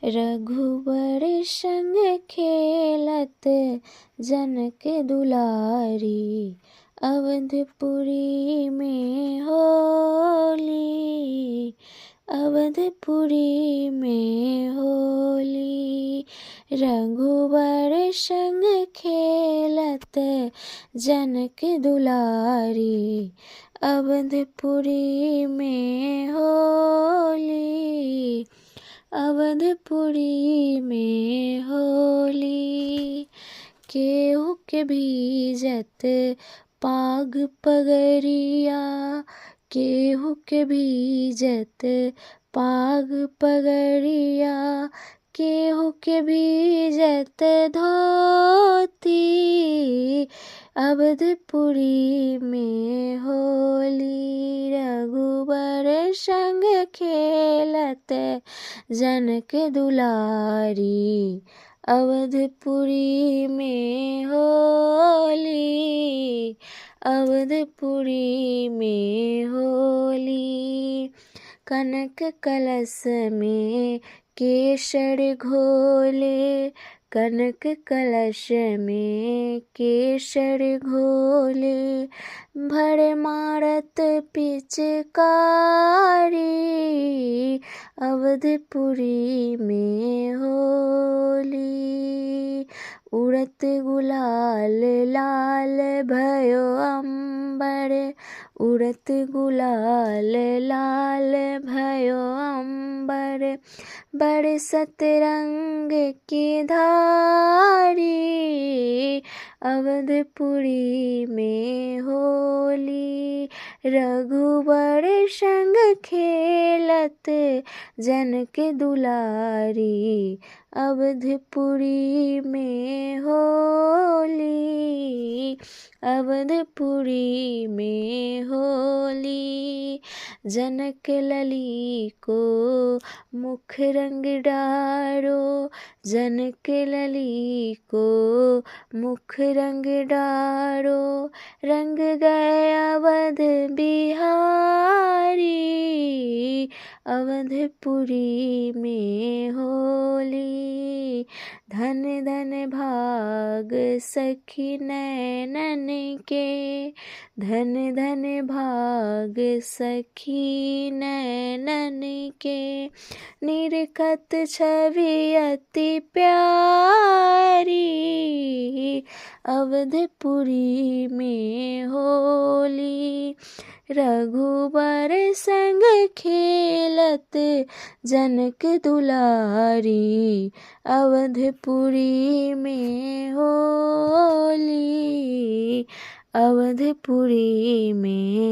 रघुबर संग खेलत जनक दुलारी, अवधपुरी में होली, अवधपुरी में होली। रघुबर संग खेलत जनक दुलारी, अवधपुरी में होली, अवधपुरी में होली। केहू के भीजत पाग पगरिया, केहू के भीजत पाग पगरिया, केहू के भीजत धोती, अवधपुरी में होली। रघुबर संग खेलत जनक दुलारी, अवधपुरी में होली, अवधपुरी में होली। कनक कलश में केसर घोले, कनक कलश में केसर घोले, भर मारत पिचकारी, अवधपुरी में होली। उड़त गुलाल लाल भयो अंबर, उड़त गुलाल लाल भयो अंबर, बरसत रंग की धारी, अवधपुरी में होली। रघुबर संग खेलत जनक दुलारी, अवधपुरी में होली, अवधपुरी में होली। जनक लली को मुख रंग डारो, जनक लली को मुख रंग डारो, रंग गए अवध बिहारी, अवधपुरी में होली। धन धन भाग सखी नैनन के, धन धन भाग सखी नैनन के, निरखत छवि अति प्यारी, अवधपुरी में होली। रघुबर संग खेलत जनक दुलारी, अवधपुरी में होली, अवधपुरी में